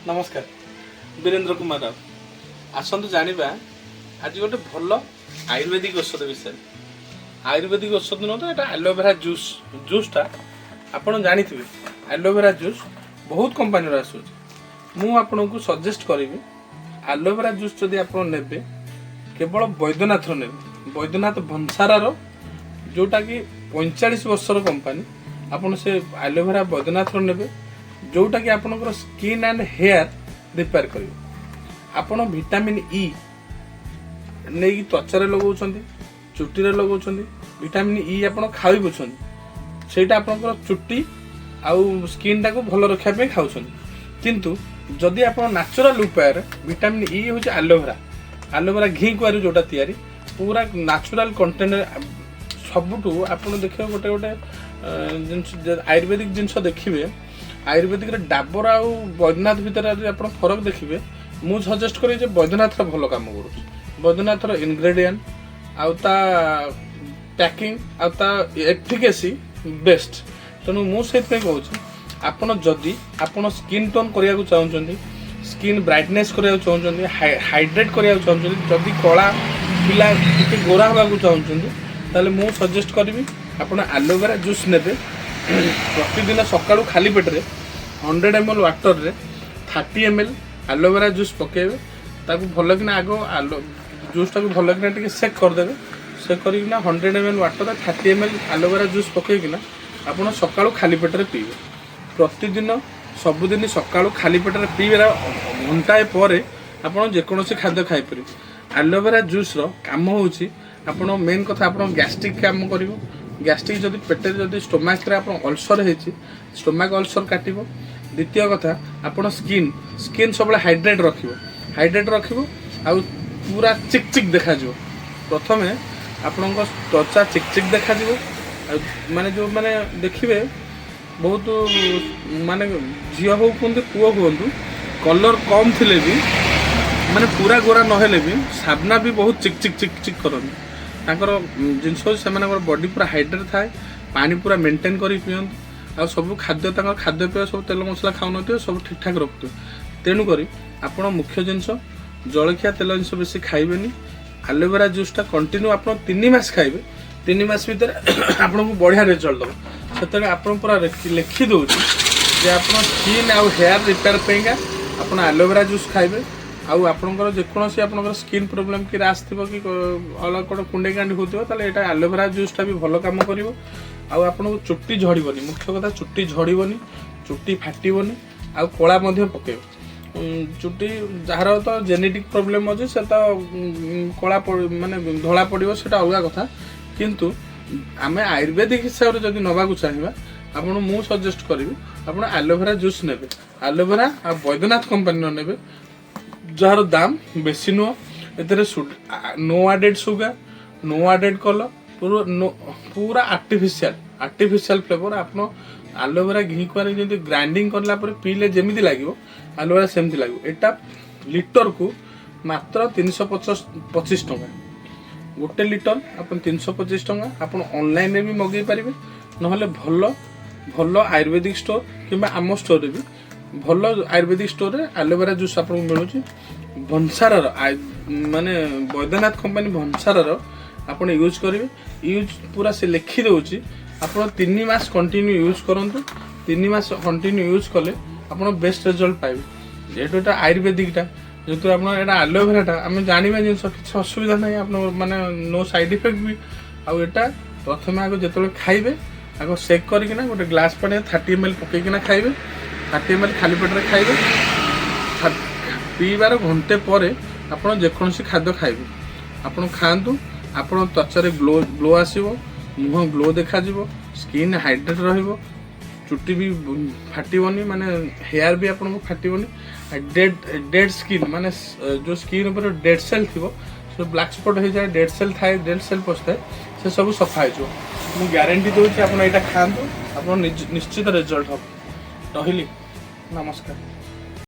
नमस्कार वीरेंद्र कुमार राव आसतु जाना आज गोटे भल आयुर्वेदिक औषध विषय आयुर्वेदिक औषध नुह तो यहाँ एलोवेरा जूस जूसटा आपड़ जानी एलोवेरा जूस बहुत कंपानी आसूँ मुझे को सजेस्ट करी एलोवेरा जूस जदि आप ने केवल वैद्यनाथ ने वैद्यनाथ भन्सार जोटा कि 45 वर्षर कंपानी आपन से एलोवेरा वैद्यनाथ ने जोटा कि आपनकर स्किन एंड हेयर रिपेयर कर आपन विटामिन ई नहीं त्वचा लगाउछंती चुट्टी रे लगाउछंती विटामिन ई आपन खाई बुछंती सेटा आपनकर चुट्टी आउ स्किन टाको भलो रखा पे खाउछंती किंतु जदि आपन नेचुरल उपाय विटामिन ई होचे एलोवेरा घी कुआरी जोटा तैयारी पूरा नेचुरल कंटेंट सबुठू आपन देखियो गोटे गोटे आयुर्वेदिक जिनस देखिबे आयुर्वेदिक डाबर आउ वैद्यनाथ भितर आप फरक देखिए मुझे सजेस्ट करी वैद्यनाथ भल कम कर वैद्यनाथ इनग्रेडिएंट आउ पैकिंग आउ एफिकेसी बेस्ट तेणु मुझे कहूँ आपन जदि आपन स्किन टोन करने चाहते स्किन ब्राइटनेस करने चाहते हाइड्रेट करने चाहते जदि कला पिला गोरा होगा चाहते मुझे सजेस्ट करी आपन एलोवेरा जूस ने प्रतिदिन सकाळु खाली पेटरे 100 ml वाटर रे 30 ml एलोवेरा जूस पकेबे ताकू भल कि आग जूस टाक भल कि सेक करदेवे सेक करना 100 ml water 30 ml aloe vera juice पकईकिना आपड़ सकाळु खाली पेटरे पीबे प्रतिदिन सबुदिन सकाळु खाली पेटरे पीबे घंटाए पर आपड़ जेकोसी खाद्य खाईपर एलोवेरा जूस रो काम होउची आपड़ मेन कथा आपड़ गैस्ट्रिक काम करिवो गैस्ट्रिक जदि पेटे जदि स्टोमाक रे आपन अल्सर हेछि स्टोमाक अल्सर काटिबो द्वितीय कथा आपन स्किन स्किन सब हाइड्रेट रखिबो आ पूरा चिक चिक देखा जो प्रथमे आपन त्वचा चिक चिक देखा जो माने जो माने देखिबे बहुत माने झियो हो कुंदे पुओ हुंदु कलर कम थिले भी माने पूरा गोरा नहेले भी साबना भी बहुत चिक चिक चिक चिक करन ताकर जिनस से बॉडी पूरा हाइड्रेट थाए पानी पूरा मेंटेन करी पियंतु आ सब खाद्य खाद्य पेय सब तेल मसला खाऊ सब ठीक ठाक रखते तेणुक आप मुख्य जिनस जलखिया तेल जिनस बेसी खाइबेनी एलोवेरा जूसटा कंटिन्यू आप 3 मास खाइबे 3 मास भीतर आपको बढ़िया रिजल्ट दब से आप पूरा लिखि दौर जे आप स्किन आउ हेयर रिपेयर पेगा आप एलोवेरा जूस खाइबे आउ आपनकर जेकोसी आपनकर स्किन प्रॉब्लम कि रास थी कि अलग कौन कुंडे कांडी होता है यहाँ एलोवेरा जूसटा भी भल कम कर आपको चुट्टी झड़बनी मुख्य कथा चुट्टी झड़बनी चुट्टी फाटबनी आउ कला पके चुट्टी जार तो जेनेटिक प्रॉब्लम अच्छे से तो कला माने धला पड़ो से अलग कथा किंतु आम आयुर्वेदिक हिसाब से जब नवा चाहिए आपको मु सजेस्ट करी आप एलोवेरा जूस ने एलोवेरा आ वैद्यनाथ कंपानी ने जार दाम बेसी नुह ए no added sugar no added colour पूरा आर्टिफिशियल फ्लेवर आप एलोवेरा घी कुआरी जब ग्राइंडिंग करला पीले जमी लगे एलोवेरा सेमती लगे एटा लिटर को मात्र 325 टंका गोटे लिटर आप 325 टंका आप ऑनलाइन भी मगै पारे ना भल भल आयुर्वेदिक स्टोर कि आम स्टोर भी भल आयुर्वेदिक स्टोर रे एलोवेरा जूस आपको मिलूँ भन्सार माने वैद्यनाथ कंपानी भन्सार आप यूज करेंगे यूज पूरा से लिखि दूसरी आप 3 मास कंटिन्यू यूज करूँ 3 मास कंटिन्यू यूज कले आप बेस्ट रिजल्ट पाइबे जेटा आयुर्वेदिकटा जो आप एलोवेराटा आम जानवा जिन किसी असुविधा ना आप माने नो साइड इफेक्ट भी आटा प्रथम आगे जो खाइबे आग सेक करना गोटे ग्लास पानी 30 ml पकईकिना खाइबे 30 ml खाली पेट खाइबे पीबार घंटे पर आप जेकोसी खाद्य खाइबे आप खातु आप त्वचा ग्लो आसो मुह ग्लो देखा स्किन हाइड्रेट रहिबो चुट्टी भी फाटबनी माने हेयर भी आपको फाटबनी डेड स्किन माने जो स्किन ऊपर डेड सेल थी सब ब्लैक स्पॉट हो जाए डेड सेल थाए डेड सेल पशे से सब सफा हो मुझे ग्यारंटी दूसरी आप खातु आप निश्चित रिजल्ट हम रही नमस्कार।